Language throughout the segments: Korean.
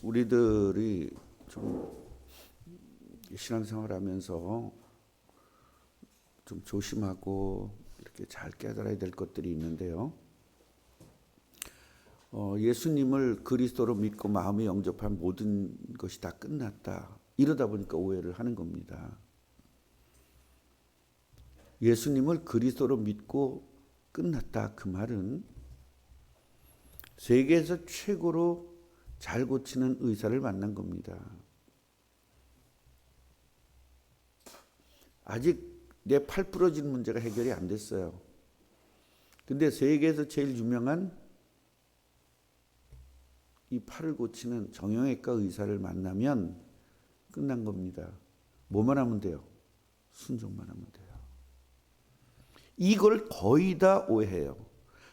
우리들이 좀 신앙생활하면서 좀 조심하고 이렇게 잘 깨달아야 될 것들이 있는데요. 예수님을 그리스도로 믿고 마음에 영접한 모든 것이 다 끝났다. 이러다 보니까 오해를 하는 겁니다. 예수님을 그리스도로 믿고 끝났다. 그 말은 세계에서 최고로 잘 고치는 의사를 만난 겁니다. 아직 내 팔 부러진 문제가 해결이 안 됐어요. 근데 세계에서 제일 유명한 이 팔을 고치는 정형외과 의사를 만나면 끝난 겁니다. 뭐만 하면 돼요? 순종만 하면 돼요. 이걸 거의 다 오해해요.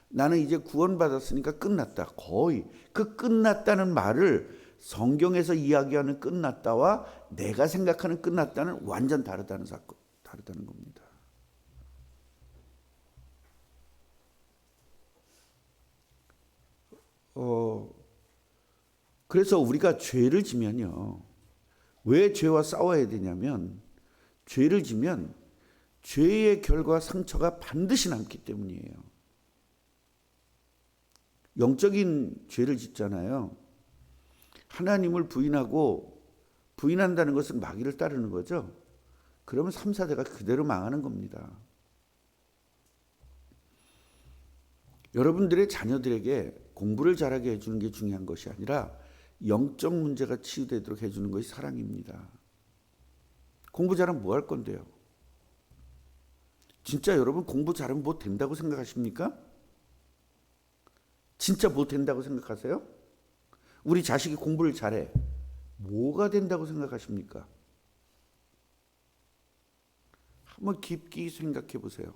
나는 이제 구원받았으니까 끝났다. 거의. 그 끝났다는 말을 성경에서 이야기하는 끝났다와 내가 생각하는 끝났다는 완전 다르다는 사건, 다르다는 겁니다. 그래서 우리가 죄를 지면요. 왜 죄와 싸워야 되냐면 죄를 지면 죄의 결과 상처가 반드시 남기 때문이에요. 영적인 죄를 짓잖아요. 하나님을 부인한다는 것은 마귀를 따르는 거죠. 그러면 3, 4대가 그대로 망하는 겁니다. 여러분들의 자녀들에게 공부를 잘하게 해주는 게 중요한 것이 아니라 영적 문제가 치유되도록 해주는 것이 사랑입니다. 공부 잘하면 뭐 할 건데요? 진짜 여러분 공부 잘하면 뭐 된다고 생각하십니까? 진짜 뭐 된다고 생각하세요? 우리 자식이 공부를 잘해. 뭐가 된다고 생각하십니까? 한번 깊게 생각해 보세요.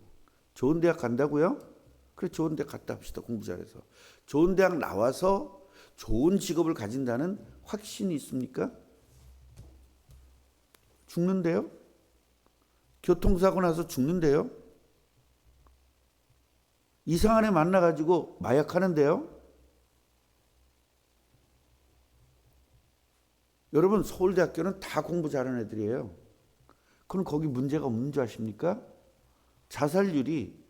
좋은 대학 간다고요? 그래, 좋은 대학 갔다 합시다. 공부 잘해서. 좋은 대학 나와서 좋은 직업을 가진다는 확신이 있습니까? 죽는데요? 교통사고 나서 죽는데요? 이상한 애 만나가지고 마약하는데요? 여러분, 서울대학교는 다 공부 잘하는 애들이에요. 그럼 거기 문제가 없는 줄 아십니까? 자살률이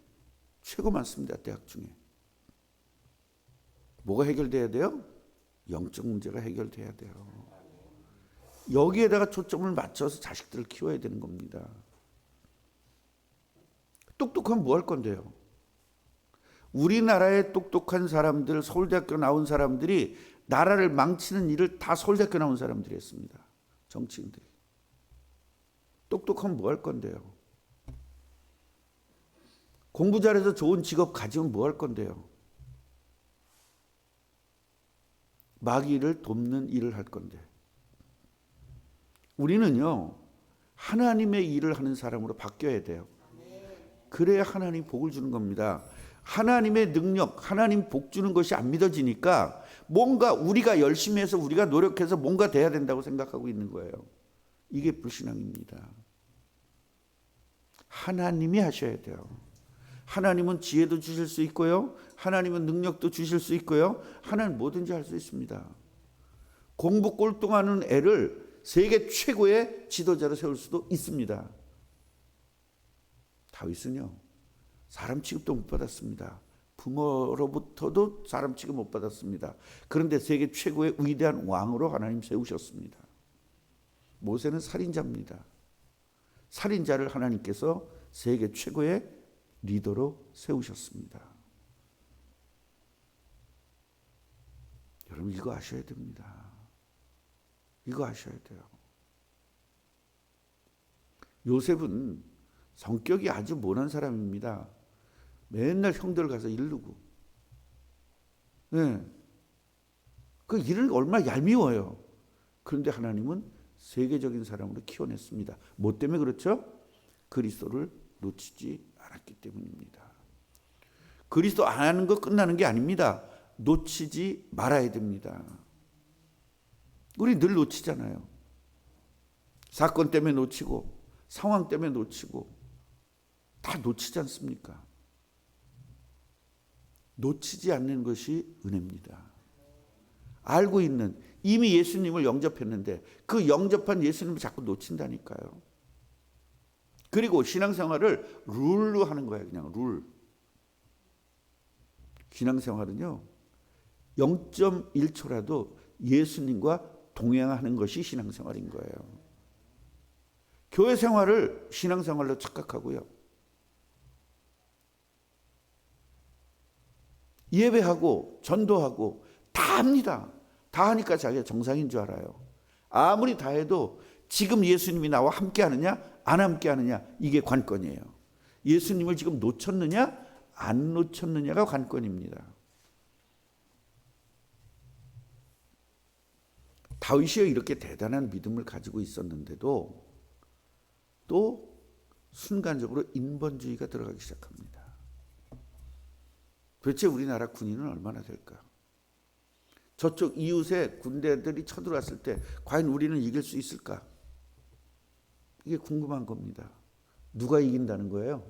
최고 많습니다. 대학 중에. 뭐가 해결돼야 돼요? 영적 문제가 해결돼야 돼요. 여기에다가 초점을 맞춰서 자식들을 키워야 되는 겁니다. 똑똑하면 뭐 할 건데요? 우리나라의 똑똑한 사람들, 서울대학교 나온 사람들이 나라를 망치는 일을 다 서울대학교 나온 사람들이 했습니다. 정치인들이. 똑똑하면 뭐 할 건데요? 공부 잘해서 좋은 직업 가지면 뭐 할 건데요? 마귀를 돕는 일을 할 건데. 우리는요, 하나님의 일을 하는 사람으로 바뀌어야 돼요. 그래야 하나님 복을 주는 겁니다. 하나님의 능력, 하나님 복 주는 것이 안 믿어지니까 뭔가 우리가 열심히 해서 우리가 노력해서 뭔가 돼야 된다고 생각하고 있는 거예요. 이게 불신앙입니다. 하나님이 하셔야 돼요. 하나님은 지혜도 주실 수 있고요. 하나님은 능력도 주실 수 있고요. 하나님 뭐든지 할 수 있습니다. 공부 꼴등하는 애를 세계 최고의 지도자로 세울 수도 있습니다. 다윗은요, 사람 취급도 못 받았습니다. 부모로부터도 사람 취급 못 받았습니다. 그런데 세계 최고의 위대한 왕으로 하나님 세우셨습니다. 모세는 살인자입니다. 살인자를 하나님께서 세계 최고의 리더로 세우셨습니다. 여러분, 이거 아셔야 됩니다. 이거 아셔야 돼요. 요셉은 성격이 아주 모난 사람입니다. 맨날 형들 가서 이르고. 네. 그 일은 얼마나 얄미워요. 그런데 하나님은 세계적인 사람으로 키워냈습니다. 뭐 때문에 그렇죠? 그리스도를 놓치지 않았기 때문입니다. 그리스도 안 하는 거 끝나는 게 아닙니다. 놓치지 말아야 됩니다. 우리 늘 놓치잖아요. 사건 때문에 놓치고 상황 때문에 놓치고 다 놓치지 않습니까? 놓치지 않는 것이 은혜입니다. 알고 있는 이미 예수님을 영접했는데 그 영접한 예수님을 자꾸 놓친다니까요. 그리고 신앙생활을 룰로 하는 거예요. 그냥 룰. 신앙생활은요, 0.1초라도 예수님과 동행하는 것이 신앙생활인 거예요. 교회 생활을 신앙생활로 착각하고요, 예배하고 전도하고 다 합니다. 다 하니까 자기가 정상인 줄 알아요. 아무리 다 해도 지금 예수님이 나와 함께 하느냐 안 함께 하느냐, 이게 관건이에요. 예수님을 지금 놓쳤느냐 안 놓쳤느냐가 관건입니다. 다윗이 이렇게 대단한 믿음을 가지고 있었는데도 또 순간적으로 인본주의가 들어가기 시작합니다. 도대체 우리나라 군인은 얼마나 될까? 저쪽 이웃에 군대들이 쳐들어왔을 때 과연 우리는 이길 수 있을까? 이게 궁금한 겁니다. 누가 이긴다는 거예요?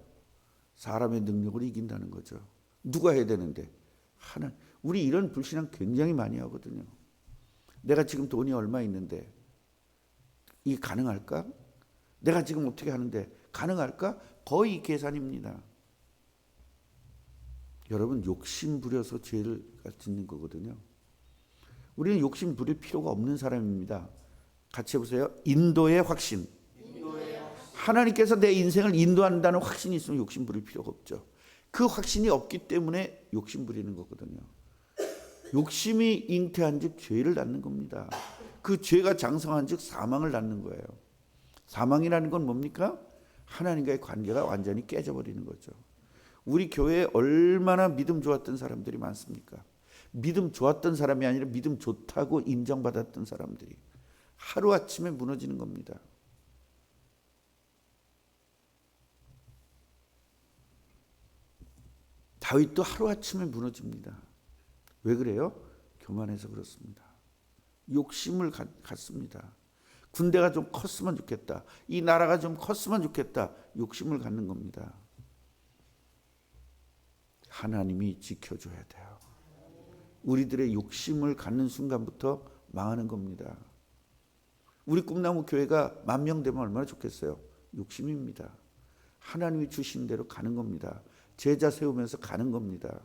사람의 능력으로 이긴다는 거죠. 누가 해야 되는데? 하나님. 우리 이런 불신앙 굉장히 많이 하거든요. 내가 지금 돈이 얼마 있는데 이게 가능할까? 내가 지금 어떻게 하는데 가능할까? 거의 계산입니다. 여러분, 욕심 부려서 죄를 짓는 거거든요. 우리는 욕심 부릴 필요가 없는 사람입니다. 같이 해보세요. 인도의 확신. 하나님께서 내 인생을 인도한다는 확신이 있으면 욕심 부릴 필요가 없죠. 그 확신이 없기 때문에 욕심 부리는 거거든요. 욕심이 잉태한 즉 죄를 낳는 겁니다. 그 죄가 장성한 즉 사망을 낳는 거예요. 사망이라는 건 뭡니까? 하나님과의 관계가 완전히 깨져버리는 거죠. 우리 교회에 얼마나 믿음 좋았던 사람들이 많습니까? 믿음 좋았던 사람이 아니라 믿음 좋다고 인정받았던 사람들이 하루아침에 무너지는 겁니다. 다윗도 하루아침에 무너집니다. 왜 그래요? 교만해서 그렇습니다. 욕심을 갖습니다. 군대가 좀 컸으면 좋겠다. 이 나라가 좀 컸으면 좋겠다. 욕심을 갖는 겁니다. 하나님이 지켜줘야 돼요. 우리들의 욕심을 갖는 순간부터 망하는 겁니다. 우리 꿈나무 교회가 10,000명 되면 얼마나 좋겠어요? 욕심입니다. 하나님이 주신 대로 가는 겁니다. 제자 세우면서 가는 겁니다.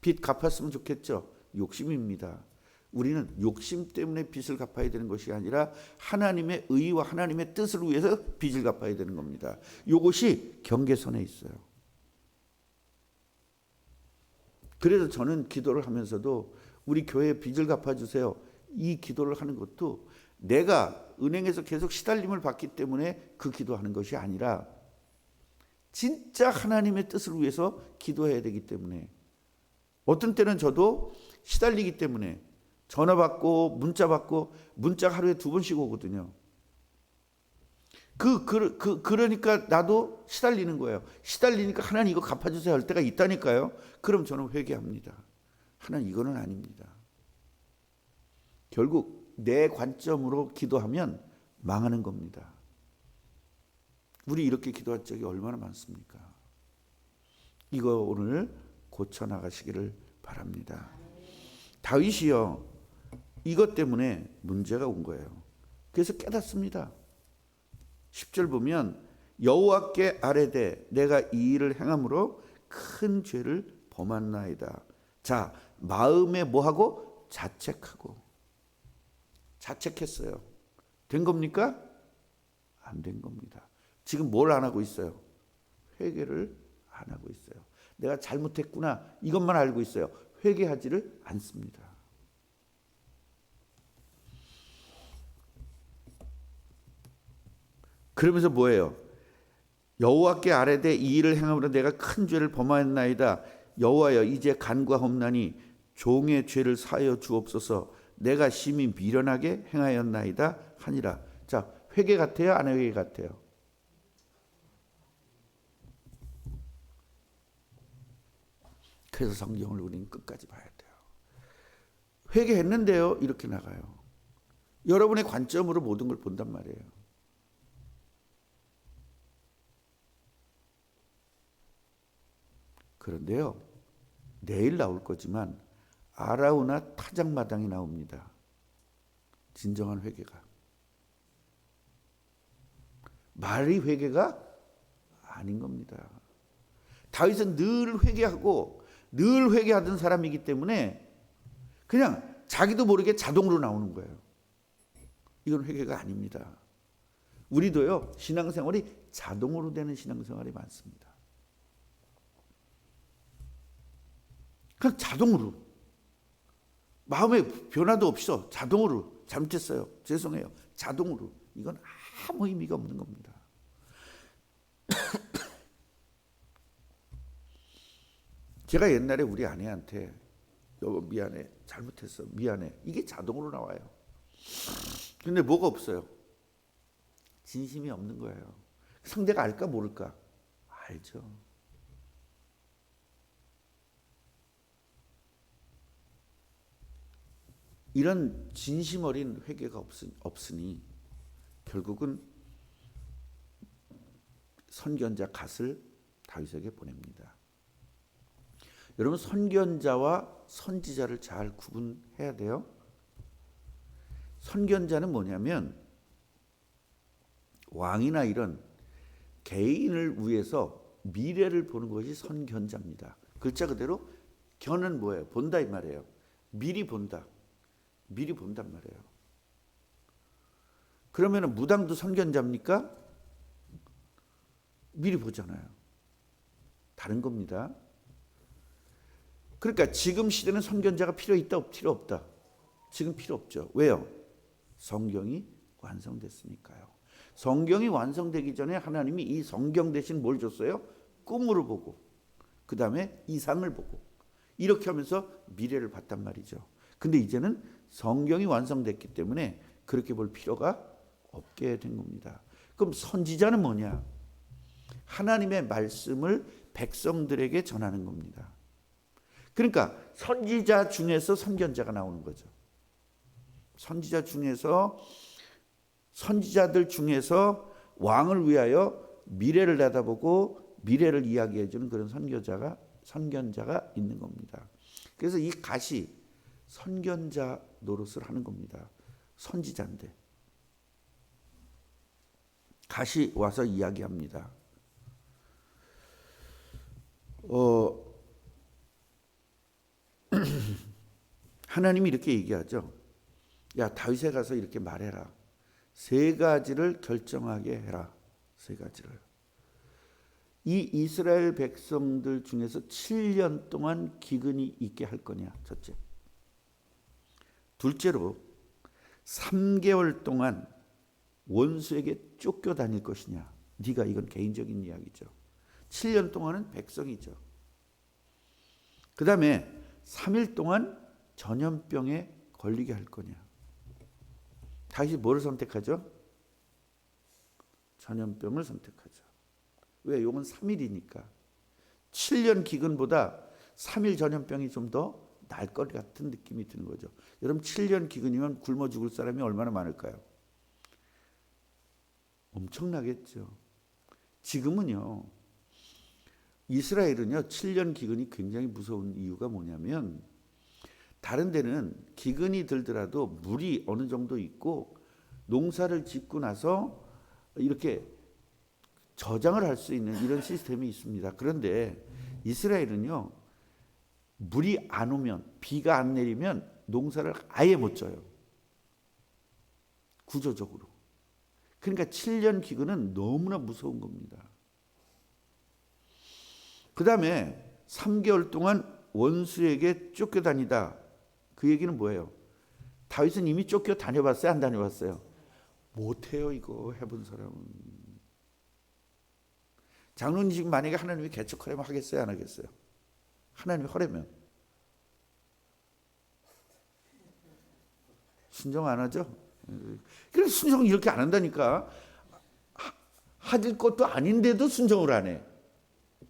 빚 갚았으면 좋겠죠? 욕심입니다. 우리는 욕심 때문에 빚을 갚아야 되는 것이 아니라 하나님의 의와 하나님의 뜻을 위해서 빚을 갚아야 되는 겁니다. 이것이 경계선에 있어요. 그래서 저는 기도를 하면서도 우리 교회에 빚을 갚아주세요, 이 기도를 하는 것도 내가 은행에서 계속 시달림을 받기 때문에 그 기도하는 것이 아니라 진짜 하나님의 뜻을 위해서 기도해야 되기 때문에, 어떤 때는 저도 시달리기 때문에 전화 받고 문자 받고, 문자가 하루에 2번씩 오거든요. 그러니까 나도 시달리는 거예요. 시달리니까 하나님 이거 갚아주세요 할 때가 있다니까요. 그럼 저는 회개합니다. 하나님 이거는 아닙니다. 결국 내 관점으로 기도하면 망하는 겁니다. 우리 이렇게 기도할 적이 얼마나 많습니까? 이거 오늘 고쳐나가시기를 바랍니다. 다윗이요, 이것 때문에 문제가 온 거예요. 그래서 깨닫습니다. 10절 보면 여호와께 아뢰되 내가 이 일을 행함으로 큰 죄를 범한나이다. 자, 마음에 뭐하고? 자책하고. 자책했어요. 된 겁니까? 안 된 겁니다. 지금 뭘 안 하고 있어요? 회개를 안 하고 있어요. 내가 잘못했구나 이것만 알고 있어요. 회개하지를 않습니다. 그러면서 뭐예요? 여호와께 아뢰되 이 일을 행함으로 내가 큰 죄를 범하였나이다. 여호와여 이제 간과하옵나니 종의 죄를 사하여 주옵소서. 내가 심히 미련하게 행하였나이다 하니라. 자, 회개 같아요? 안 회개 같아요? 그래서 성경을 우리는 끝까지 봐야 돼요. 회개했는데요, 이렇게 나가요. 여러분의 관점으로 모든 걸 본단 말이에요. 그런데요, 내일 나올 거지만 아라우나 타작마당이 나옵니다. 진정한 회개가. 말이 회개가 아닌 겁니다. 다윗은 늘 회개하고 늘 회개하던 사람이기 때문에 그냥 자기도 모르게 자동으로 나오는 거예요. 이건 회개가 아닙니다. 우리도요, 신앙생활이 자동으로 되는 신앙생활이 많습니다. 그냥 자동으로. 마음에 변화도 없어. 자동으로. 잘못했어요. 죄송해요. 자동으로. 이건 아무 의미가 없는 겁니다. 제가 옛날에 우리 아내한테 여보 미안해. 잘못했어. 미안해. 이게 자동으로 나와요. 근데 뭐가 없어요? 진심이 없는 거예요. 상대가 알까 모를까? 알죠. 이런 진심 어린 회개가 없으니 결국은 선견자 갓을 다윗에게 보냅니다. 여러분, 선견자와 선지자를 잘 구분해야 돼요. 선견자는 뭐냐면 왕이나 이런 개인을 위해서 미래를 보는 것이 선견자입니다. 글자 그대로 견은 뭐예요? 본다 이 말이에요. 미리 본다. 미리 본단 말이에요. 그러면 무당도 선견자입니까? 미리 보잖아요. 다른 겁니다. 그러니까 지금 시대는 선견자가 필요 있다, 필요 없다? 지금 필요 없죠. 왜요? 성경이 완성됐으니까요. 성경이 완성되기 전에 하나님이 이 성경 대신 뭘 줬어요? 꿈으로 보고, 그 다음에 이상을 보고, 이렇게 하면서 미래를 봤단 말이죠. 근데 이제는 성경이 완성됐기 때문에 그렇게 볼 필요가 없게 된 겁니다. 그럼 선지자는 뭐냐? 하나님의 말씀을 백성들에게 전하는 겁니다. 그러니까 선지자 중에서 선견자가 나오는 거죠. 선지자들 중에서 왕을 위하여 미래를 내다보고 미래를 이야기해 주는 그런 선견자가 있는 겁니다. 그래서 이 갓이 선견자 노릇을 하는 겁니다. 선지자인데 갓이 와서 이야기합니다. 하나님이 이렇게 얘기하죠. 야, 다윗에 가서 이렇게 말해라. 3가지를 결정하게 해라. 3가지를. 이 이스라엘 백성들 중에서 7년 동안 기근이 있게 할 거냐. 첫째. 둘째로 3개월 동안 원수에게 쫓겨다닐 것이냐. 네가, 이건 개인적인 이야기죠. 7년 동안은 백성이죠. 그 다음에 3일 동안 전염병에 걸리게 할 거냐. 다시 뭐를 선택하죠? 전염병을 선택하죠. 왜? 이건 3일이니까. 7년 기근보다 3일 전염병이 좀 더 나을 것 같은 느낌이 드는 거죠. 여러분, 7년 기근이면 굶어 죽을 사람이 얼마나 많을까요? 엄청나겠죠. 지금은요, 이스라엘은요, 7년 기근이 굉장히 무서운 이유가 뭐냐면, 다른 데는 기근이 들더라도 물이 어느 정도 있고 농사를 짓고 나서 이렇게 저장을 할 수 있는 이런 시스템이 있습니다. 그런데 이스라엘은요, 물이 안 오면, 비가 안 내리면 농사를 아예 못 져요. 구조적으로. 그러니까 7년 기근은 너무나 무서운 겁니다. 그 다음에 3개월 동안 원수에게 쫓겨다니다. 그 얘기는 뭐예요? 다윗은 이미 쫓겨다녀봤어요? 안 다녀봤어요? 못해요. 이거 해본 사람은. 장로님 지금 만약에 하나님이 개척하려면 하겠어요? 안 하겠어요? 하나님이 하려면. 순종 안 하죠? 그래서 순종을 이렇게 안 한다니까. 하질 것도 아닌데도 순종을 안 해.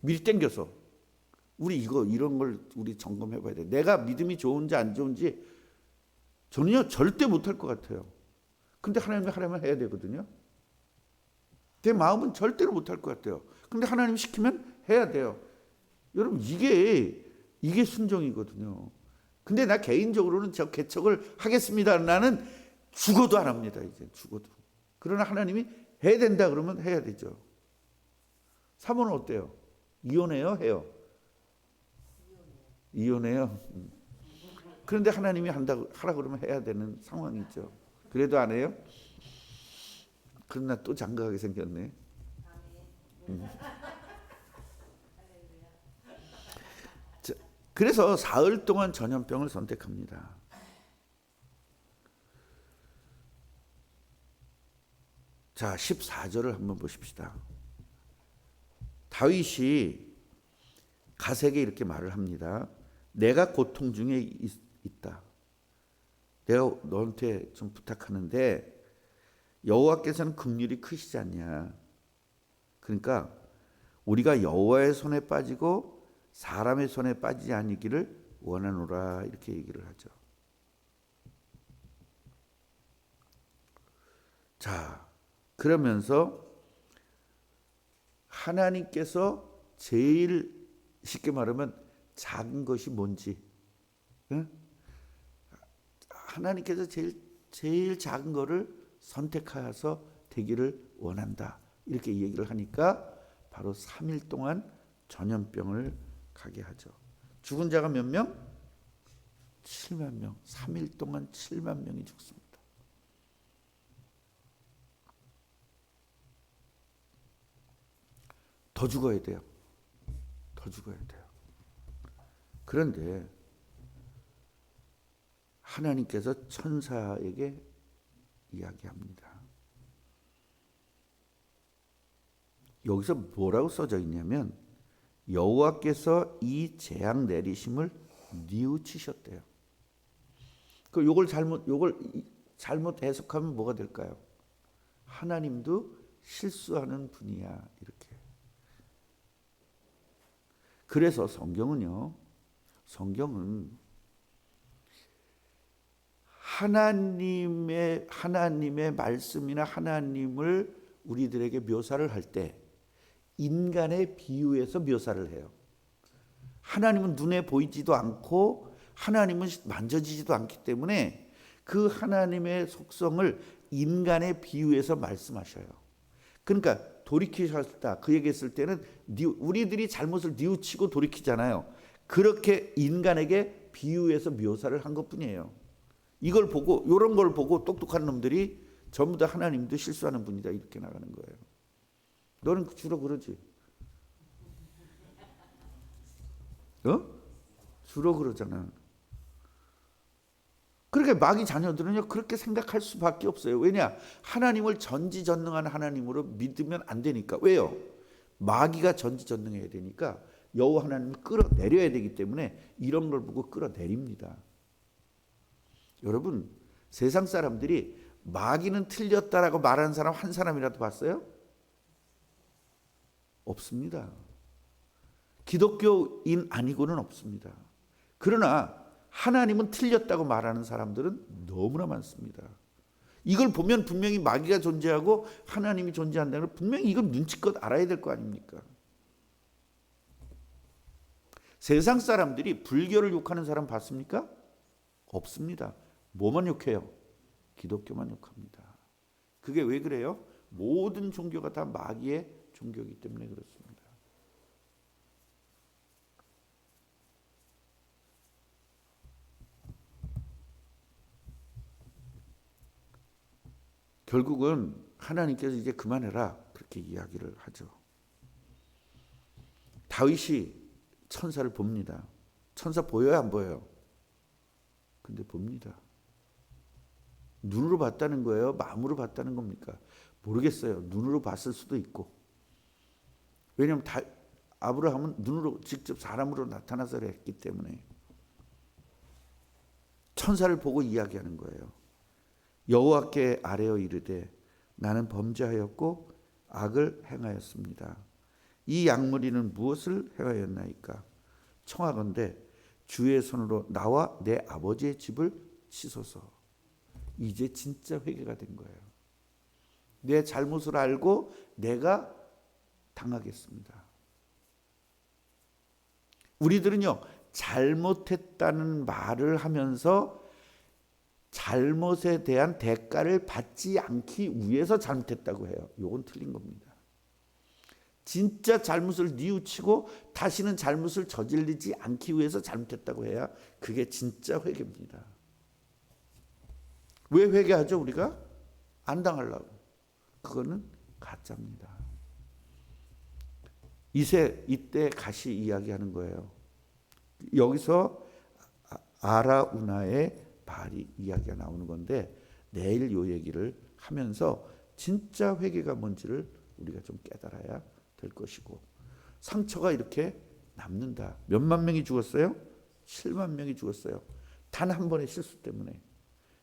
미리 땡겨서. 우리 이런 걸 우리 점검해 봐야 돼. 내가 믿음이 좋은지 안 좋은지 저는요, 절대 못할 것 같아요. 근데 하나님이 하려면 해야 되거든요. 내 마음은 절대로 못할 것 같아요. 근데 하나님이 시키면 해야 돼요. 여러분, 이게 순종이거든요. 근데 나 개인적으로는 저 개척을 하겠습니다. 나는 죽어도 안 합니다. 이제 죽어도. 그러나 하나님이 해야 된다 그러면 해야 되죠. 사모는 어때요? 이혼해요? 해요? 이혼해요. 그런데 하나님이 하라 그러면 해야 되는 상황이죠. 그래도 안 해요? 그러나 또 장가가게 생겼네. 자, 그래서 사흘 동안 전염병을 선택합니다. 자, 14절을 한번 보십시다. 다윗이 가세에게 이렇게 말을 합니다. 내가 고통 중에 있다. 내가 너한테 좀 부탁하는데 여호와께서는 긍휼이 크시지 않냐. 그러니까 우리가 여호와의 손에 빠지고 사람의 손에 빠지지 아니기를 원하노라 이렇게 얘기를 하죠. 자, 그러면서 하나님께서 제일 쉽게 말하면 작은 것이 뭔지, 응? 하나님께서 제일 작은 거를 선택하여서 되기를 원한다 이렇게 얘기를 하니까 바로 3일 동안 전염병을 가게 하죠. 죽은 자가 몇 명? 7만 명. 3일 동안 7만 명이 죽습니다. 더 죽어야 돼요. 더 죽어야 돼요. 그런데 하나님께서 천사에게 이야기합니다. 여기서 뭐라고 써져 있냐면 여호와께서 이 재앙 내리심을 뉘우치셨대요. 요걸 잘못 해석하면 뭐가 될까요? 하나님도 실수하는 분이야 이렇게. 그래서 성경은 하나님의 말씀이나 하나님을 우리들에게 묘사를 할 때 인간의 비유에서 묘사를 해요. 하나님은 눈에 보이지도 않고 하나님은 만져지지도 않기 때문에 그 하나님의 속성을 인간의 비유에서 말씀하셔요. 그러니까 돌이키셨다 그 얘기했을 때는 우리들이 잘못을 뉘우치고 돌이키잖아요. 그렇게 인간에게 비유해서 묘사를 한 것뿐이에요. 이걸 보고 이런 걸 보고 똑똑한 놈들이 전부 다 하나님도 실수하는 분이다 이렇게 나가는 거예요. 너는 주로 그러지? 주로 그러잖아. 그렇게 마귀 자녀들은요 그렇게 생각할 수밖에 없어요. 왜냐? 하나님을 전지전능한 하나님으로 믿으면 안 되니까. 왜요? 마귀가 전지전능해야 되니까 여호와 하나님을 끌어내려야 되기 때문에 이런 걸 보고 끌어내립니다. 여러분, 세상 사람들이 마귀는 틀렸다라고 말하는 사람 한 사람이라도 봤어요? 없습니다. 기독교인 아니고는 없습니다. 그러나 하나님은 틀렸다고 말하는 사람들은 너무나 많습니다. 이걸 보면 분명히 마귀가 존재하고 하나님이 존재한다는 걸 분명히 이걸 눈치껏 알아야 될 거 아닙니까? 세상 사람들이 불교를 욕하는 사람 봤습니까? 없습니다. 뭐만 욕해요? 기독교만 욕합니다. 그게 왜 그래요? 모든 종교가 다 마귀의 종교이기 때문에 그렇습니다. 결국은 하나님께서 이제 그만해라 그렇게 이야기를 하죠. 다윗이 천사를 봅니다. 천사 보여요 안 보여요? 근데 봅니다. 눈으로 봤다는 거예요? 마음으로 봤다는 겁니까? 모르겠어요. 눈으로 봤을 수도 있고. 왜냐하면 아브라함은 눈으로 직접 사람으로 나타나서 했기 때문에 천사를 보고 이야기하는 거예요. 여호와께 아뢰어 이르되 나는 범죄하였고 악을 행하였습니다. 이 양무리는 무엇을 행하였나이까? 청하건대 주의 손으로 나와 내 아버지의 집을 치소서. 이제 진짜 회개가 된 거예요. 내 잘못을 알고 내가 당하겠습니다. 우리들은요 잘못했다는 말을 하면서 잘못에 대한 대가를 받지 않기 위해서 잘못했다고 해요. 이건 틀린 겁니다. 진짜 잘못을 뉘우치고 다시는 잘못을 저지르지 않기 위해서 잘못했다고 해야 그게 진짜 회개입니다. 왜 회개하죠 우리가? 안 당하려고. 그거는 가짜입니다. 이때 가시 이야기하는 거예요. 여기서 아라우나의 발이 이야기가 나오는 건데 내일 이 얘기를 하면서 진짜 회개가 뭔지를 우리가 좀 깨달아야 될 것이고, 상처가 이렇게 남는다. 몇만 명이 죽었어요? 7만 명이 죽었어요. 단 한 번의 실수 때문에.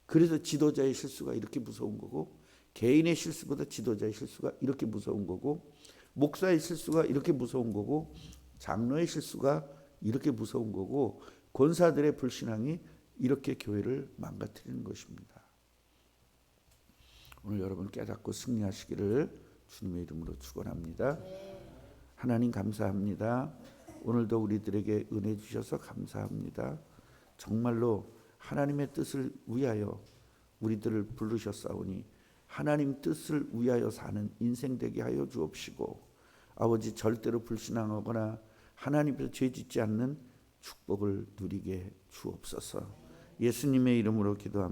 그래서 지도자의 실수가 이렇게 무서운 거고, 개인의 실수보다 지도자의 실수가 이렇게 무서운 거고, 목사의 실수가 이렇게 무서운 거고, 장로의 실수가 이렇게 무서운 거고, 권사들의 불신앙이 이렇게 교회를 망가뜨리는 것입니다. 오늘 여러분 깨닫고 승리하시기를 주님의 이름으로 축원합니다. 하나님 감사합니다. 오늘도 우리들에게 은혜 주셔서 감사합니다. 정말로 하나님의 뜻을 위하여 우리들을 부르셨사오니 하나님 뜻을 위하여 사는 인생 되게 하여 주옵시고, 아버지 절대로 불신앙하거나 하나님께서 죄짓지 않는 축복을 누리게 주옵소서. 예수님의 이름으로 기도합니다.